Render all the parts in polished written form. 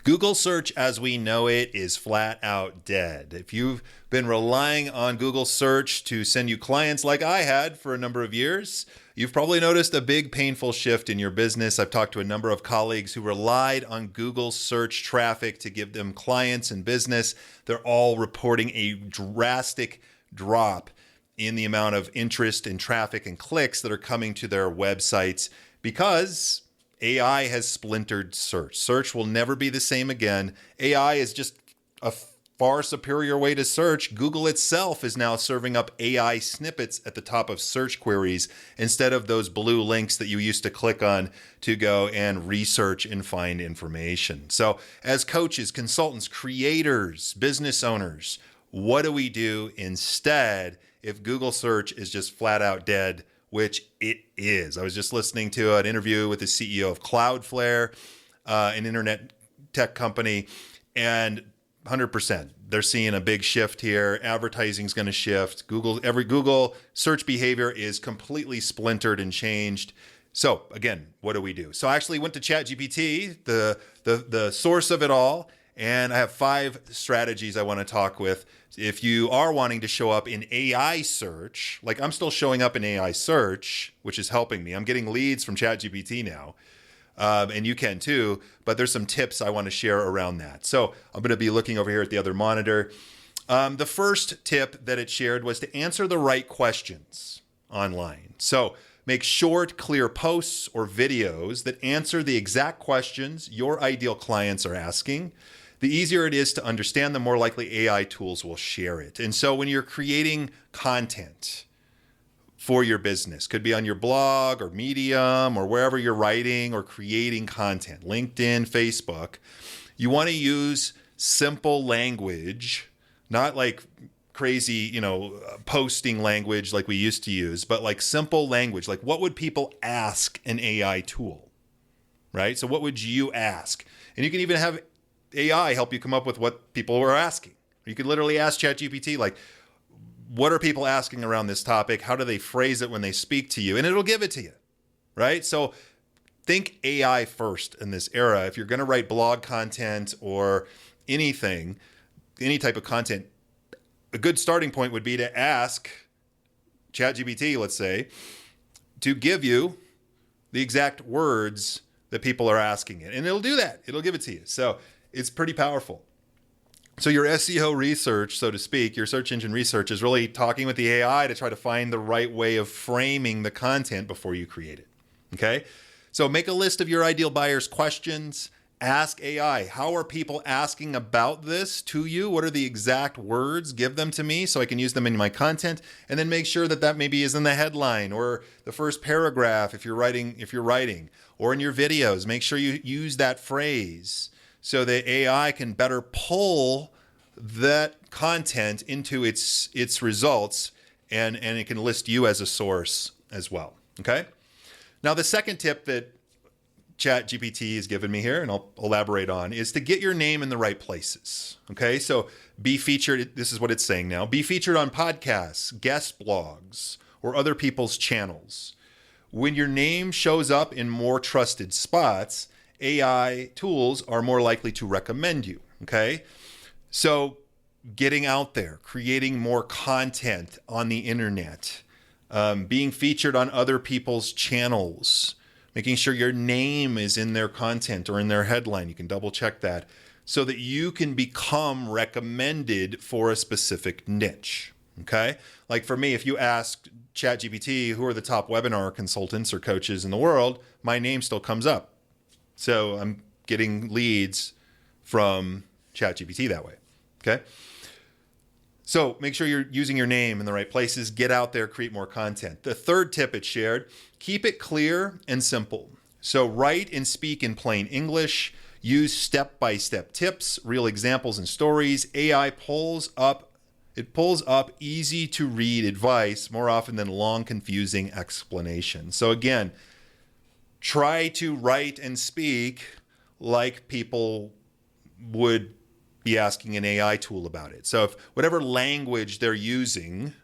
Google search as we know it is flat out dead. If you've been relying on Google search to send you clients like I had for a number of years, you've probably noticed a big painful shift in your business. I've talked to a number of colleagues who relied on Google search traffic to give them clients and business. They're all reporting a drastic drop in the amount of interest and traffic and clicks that are coming to their websites because AI has splintered search. Search will never be the same again. AI is just a far superior way to search. Google itself is now serving up AI snippets at the top of search queries instead of those blue links that you used to click on to go and research and find information. So as coaches, consultants, creators, business owners, what do we do instead if Google search is just flat out dead? Which it is. I was just listening to an interview with the CEO of Cloudflare, an internet tech company, and 100%. They're seeing a big shift here. Advertising is going to shift. Every Google search behavior is completely splintered and changed. So again, what do we do? So I actually went to ChatGPT, the source of it all, and I have 5 strategies I want to talk with. If you are wanting to show up in AI search, like I'm still showing up in AI search, which is helping me. I'm getting leads from ChatGPT now, and you can too, but there's some tips I want to share around that. So I'm going to be looking over here at the other monitor. The first tip that it shared was to answer the right questions online. So make short, clear posts or videos that answer the exact questions your ideal clients are asking. The easier it is to understand, the more likely AI tools will share it. And so when you're creating content for your business, could be on your blog or Medium or wherever you're writing or creating content, LinkedIn, Facebook, you want to use simple language, not like crazy, posting language like we used to use, but like simple language. Like what would people ask an AI tool, right? So what would you ask? And you can even have AI help you come up with what people were asking. You could literally ask ChatGPT, like, what are people asking around this topic? How do they phrase it when they speak to you? And it'll give it to you, right? So think AI first in this era. If you're going to write blog content or anything, any type of content, a good starting point would be to ask ChatGPT, let's say, to give you the exact words that people are asking it. And it'll do that. It'll give it to you. So it's pretty powerful. So your SEO research, so to speak, your search engine research is really talking with the AI to try to find the right way of framing the content before you create it. Okay? So make a list of your ideal buyers' questions. Ask AI, how are people asking about this to you? What are the exact words? Give them to me so I can use them in my content. And then make sure that maybe is in the headline or the first paragraph if you're writing, or in your videos. Make sure you use that phrase so that AI can better pull that content into its results, and it can list you as a source as well. Okay? Now, the second tip that ChatGPT has given me here, and I'll elaborate on, is to get your name in the right places. Okay? So be featured, this is what it's saying now, be featured on podcasts, guest blogs, or other people's channels. When your name shows up in more trusted spots, AI tools are more likely to recommend you, okay? So getting out there, creating more content on the internet, being featured on other people's channels, making sure your name is in their content or in their headline. You can double check that so that you can become recommended for a specific niche, okay? Like for me, if you ask ChatGPT, who are the top webinar consultants or coaches in the world, my name still comes up. So I'm getting leads from ChatGPT that way, okay? So make sure you're using your name in the right places. Get out there, create more content. The third tip it shared, keep it clear and simple. So write and speak in plain English. Use step-by-step tips, real examples and stories. AI pulls up easy to read advice more often than long, confusing explanations. So again, try to write and speak like people would be asking an AI tool about it. So if whatever language they're using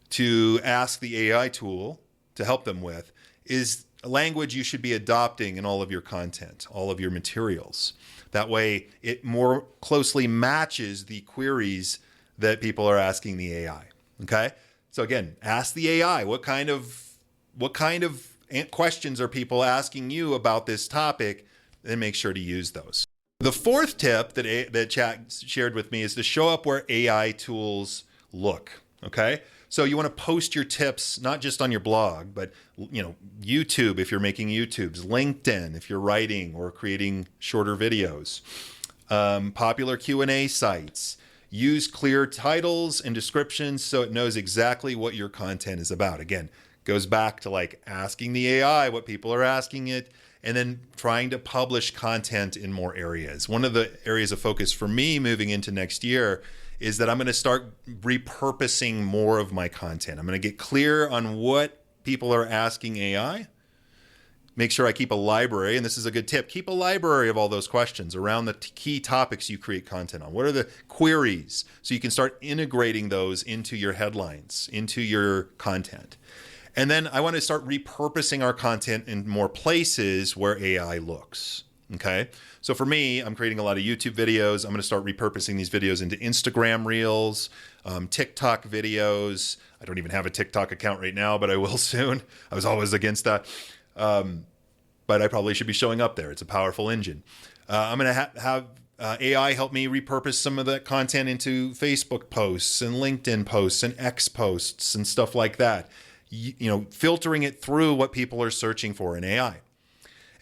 to ask the AI tool to help them with is a language you should be adopting in all of your content, all of your materials. That way it more closely matches the queries that people are asking the AI. Okay? So again, ask the AI, what kind of questions are people asking you about this topic, and make sure to use those. The fourth tip that chat shared with me is to show up where AI tools look. Okay? So you want to post your tips, not just on your blog, but YouTube if you're making YouTubes, LinkedIn if you're writing or creating shorter videos, popular Q&A sites. Use clear titles and descriptions so it knows exactly what your content is about. Again, goes back to like asking the AI what people are asking it, and then trying to publish content in more areas. One of the areas of focus for me moving into next year is that I'm going to start repurposing more of my content. I'm going to get clear on what people are asking AI. Make sure I keep a library, and this is a good tip. Keep a library of all those questions around the key topics you create content on. What are the queries? So you can start integrating those into your headlines, into your content. And then I want to start repurposing our content in more places where AI looks. Okay. So for me, I'm creating a lot of YouTube videos. I'm going to start repurposing these videos into Instagram Reels, TikTok videos. I don't even have a TikTok account right now, but I will soon. I was always against that. But I probably should be showing up there. It's a powerful engine. I'm going to have AI help me repurpose some of that content into Facebook posts and LinkedIn posts and X posts and stuff like that. Filtering it through what people are searching for in AI.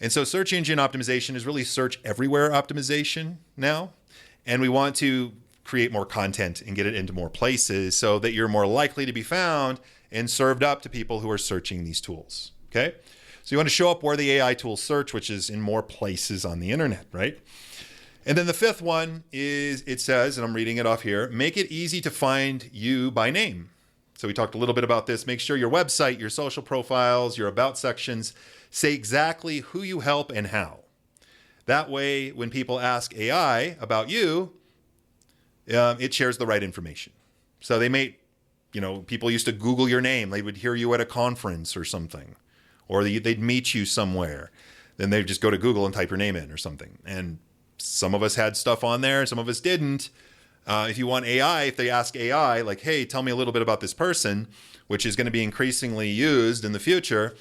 And so search engine optimization is really search everywhere optimization now. And we want to create more content and get it into more places so that you're more likely to be found and served up to people who are searching these tools. Okay? So you want to show up where the AI tools search, which is in more places on the internet, right? And then the fifth one is, it says, and I'm reading it off here, make it easy to find you by name. So we talked a little bit about this. Make sure your website, your social profiles, your about sections say exactly who you help and how. That way, when people ask AI about you, it shares the right information. So they may, people used to Google your name. They would hear you at a conference or something, or they'd meet you somewhere. Then they'd just go to Google and type your name in or something. And some of us had stuff on there, some of us didn't. If you want AI, if they ask AI, like, hey, tell me a little bit about this person, which is going to be increasingly used in the future,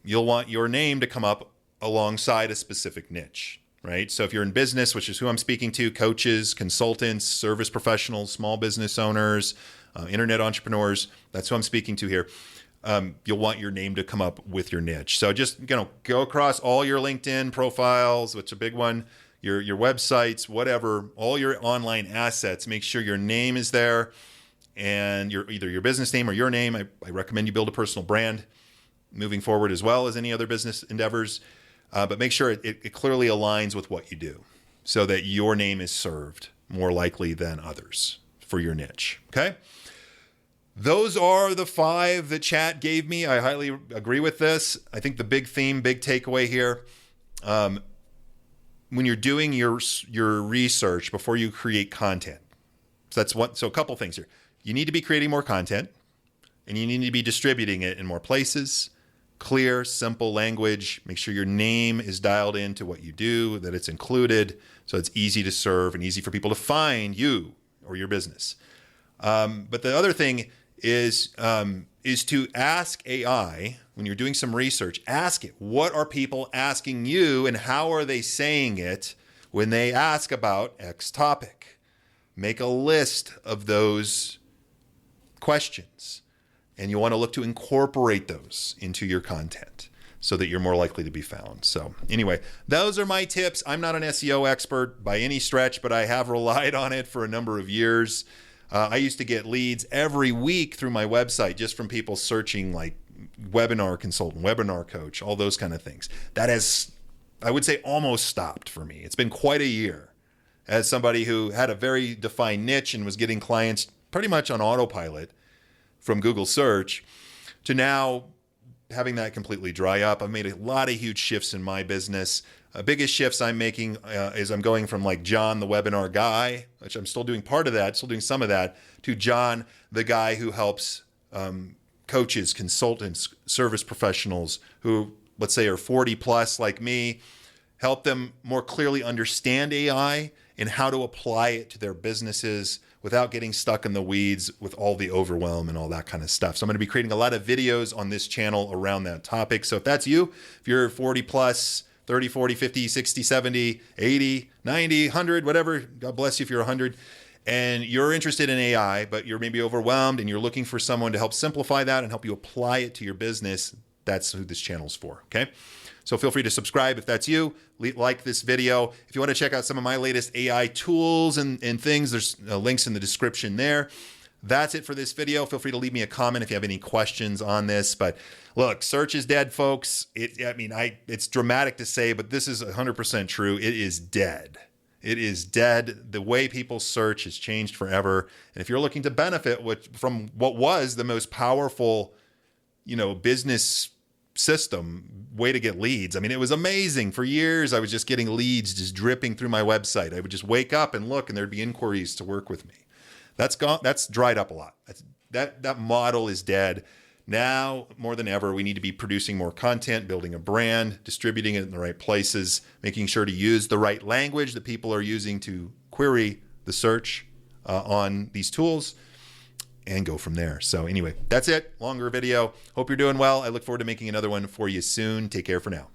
you'll want your name to come up alongside a specific niche, right? So if you're in business, which is who I'm speaking to, coaches, consultants, service professionals, small business owners, internet entrepreneurs, that's who I'm speaking to here. You'll want your name to come up with your niche. So just go across all your LinkedIn profiles, which is a big one, your websites, whatever, all your online assets, make sure your name is there and either your business name or your name. I recommend you build a personal brand moving forward as well as any other business endeavors. But make sure it clearly aligns with what you do so that your name is served more likely than others for your niche. Okay. Those are the 5 that chat gave me. I highly agree with this. I think the big theme, big takeaway here, when you're doing your research before you create content. So a couple things here. You need to be creating more content, and you need to be distributing it in more places. Clear, simple language. Make sure your name is dialed into what you do, that it's included, so it's easy to serve and easy for people to find you or your business. But the other thing is to ask AI, when you're doing some research, ask it, what are people asking you and how are they saying it when they ask about X topic? Make a list of those questions, and you want to look to incorporate those into your content so that you're more likely to be found. So anyway, those are my tips. I'm not an SEO expert by any stretch, but I have relied on it for a number of years. I used to get leads every week through my website just from people searching like webinar consultant, webinar coach, all those kind of things. That has, I would say, almost stopped for me. It's been quite a year as somebody who had a very defined niche and was getting clients pretty much on autopilot from Google search to now having that completely dry up. I've made a lot of huge shifts in my business. Biggest shifts I'm making is I'm going from like John, the webinar guy, which I'm still doing part of that, still doing some of that, to John, the guy who helps coaches, consultants, service professionals who, let's say, are 40 plus like me, help them more clearly understand AI and how to apply it to their businesses without getting stuck in the weeds with all the overwhelm and all that kind of stuff. So I'm going to be creating a lot of videos on this channel around that topic. So if that's you, if you're 40 plus, 30, 40, 50, 60, 70, 80, 90, 100, whatever, God bless you if you're 100, and you're interested in AI, but you're maybe overwhelmed and you're looking for someone to help simplify that and help you apply it to your business, that's who this channel's for, okay? So feel free to subscribe if that's you. Like this video. If you want to check out some of my latest AI tools and things, there's links in the description there. That's it for this video. Feel free to leave me a comment if you have any questions on this. But look, search is dead, folks. It's dramatic to say, but this is 100% true. It is dead. It is dead. The way people search has changed forever. And if you're looking to benefit from what was the most powerful, business system, way to get leads. It was amazing. For years, I was just getting leads just dripping through my website. I would just wake up and look, and there'd be inquiries to work with me. That's gone. That's dried up a lot. That model is dead. Now, more than ever, we need to be producing more content, building a brand, distributing it in the right places, making sure to use the right language that people are using to query the search on these tools, and go from there. So anyway, that's it. Longer video. Hope you're doing well. I look forward to making another one for you soon. Take care for now.